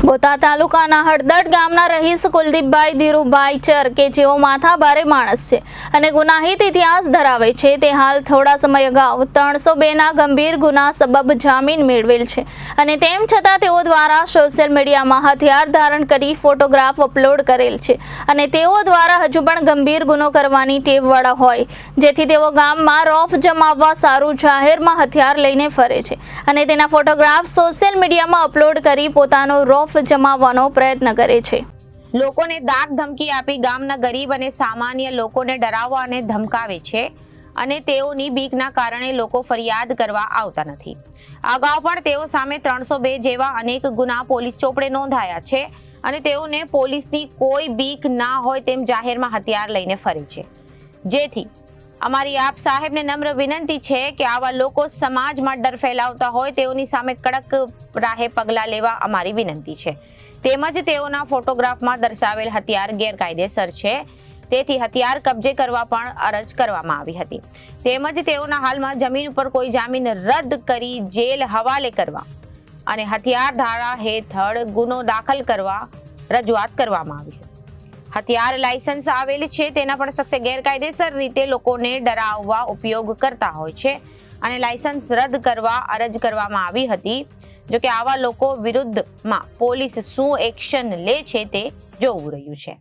બોટાદ તાલુકાના હળદડ ગામના રહીશ કુલદીપભાઈ ધીરુભાઈ ચર કે જેઓ માથાભારે માણસ છે અને ગુનાહિત ઇતિહાસ ધરાવે છે તે હાલ થોડા સમય અગાઉ 302ના ગંભીર ગુના સબબ જામીન મેળવેલ છે અને તેમ છતાં તેઓ દ્વારા સોશિયલ મીડિયામાં હથિયાર ધારણ કરી ફોટોગ્રાફ અપલોડ કરેલ છે અને તેઓ દ્વારા હજુ પણ ગંભીર ગુનો કરવાની ટેવવાળા હોય જેથી તેઓ ગામમાં રોફ જમાવવા સારું જાહેરમાં હથિયાર લઈને ફરે છે અને તેના ફોટોગ્રાફ સોશિયલ મીડિયામાં અપલોડ કરી પોતાનો રોફ જમાવવાનો પ્રયત્ન કરે છે। લોકોને દાગ ધમકી આપી ગામના ગરીબ અને સામાન્ય લોકોને ડરાવવા અને ધમકાવે છે અને તેઓની બીકના કારણે લોકો ફરિયાદ કરવા આવતા નથી। અગાઉ પણ તેઓ સામે 302 જેવા અનેક ગુના પોલીસ ચોપડે નોંધાયા છે અને તેઓને પોલીસની કોઈ બીક ના હોય તેમ જાહેરમાં હથિયાર લઈને ફરે છે। જેથી અમારી આપ સાહેબને નમ્ર વિનંતી છે કે આવા લોકો સમાજમાં ડર ફેલાવતા હોય તેઓની સામે કડક રાહે પગલાં લેવા અમારી વિનંતી છે। તેમજ તેઓના ફોટોગ્રાફમાં દર્શાવેલ હથિયાર ગેરકાયદેસર છે તેથી હથિયાર કબજે કરવા પણ અરજ કરવામાં આવી હતી। તેમજ તેઓના હાલમાં જમીન ઉપર કોઈ જામીન રદ કરી જેલ હવાલે કરવા અને હથિયાર ધારા હેઠળ ગુનો દાખલ કરવા રજૂઆત કરવામાં આવી હતી। હથિયાર લાયસન્સ આવેલ છે તેના પણ શખ્સે ગેરકાયદેસર રીતે લોકોને ડરાવવા ઉપયોગ કરતા હોય છે અને લાયસન્સ રદ કરવા અરજ કરવામાં આવી હતી। જો કે આવા લોકો વિરુદ્ધમાં પોલીસ શું એક્શન લે છે તે જોવું રહ્યું છે।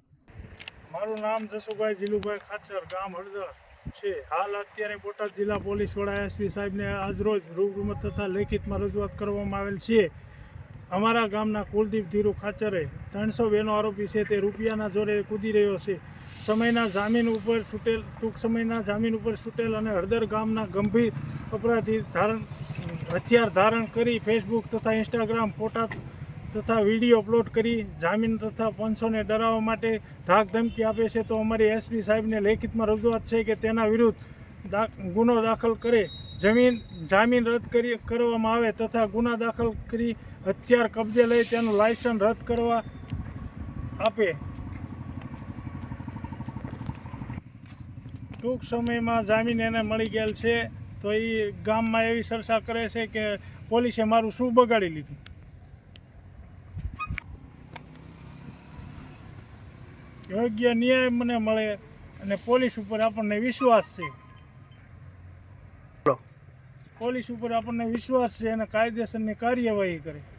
મારું નામ જસુભાઈ જીલુભાઈ ખાચર, ગામ હળદડ છે। હાલ અત્યારે બોટાદ જિલ્લા પોલીસ વડા એસપી સાહેબને આજરોજ રૂબરૂ તથા લેખિતમાં રજૂઆત કરવામાં આવેલ છે। અમારા ગામના કુલદીપ ધીરુ ખાચરે 302નો આરોપી છે તે રૂપિયાના જોરે કૂદી રહ્યો છે। ટૂંક સમયના જામીન ઉપર છૂટેલ અને હળદર ગામના ગંભીર અપરાધી હથિયાર ધારણ કરી ફેસબુક તથા ઇન્સ્ટાગ્રામ ફોટા તથા વિડીયો અપલોડ કરી જામીન તથા પંચોને ડરાવવા માટે ધાક ધમકી આપે છે। તો અમારી એસપી સાહેબને લેખિતમાં રજૂઆત છે કે તેના વિરુદ્ધ ગુનો દાખલ કરે, જામીન રદ કરવામાં આવે તથા ગુના દાખલ કરી હથિયાર કબજે લઈ તેનું લાયસન્સ રદ કરવા આપે। ટૂંક સમયમાં જામીન એને મળી ગયેલ છે તો એ ગામમાં એવી ચર્ચા કરે છે કે પોલીસે મારું શું બગાડી લીધું। યોગ્ય ન્યાય મને મળે અને પોલીસ ઉપર આપણને વિશ્વાસ છે। પોલીસ ઉપર આપણને વિશ્વાસ છે અને કાયદેસરની કાર્યવાહી કરે।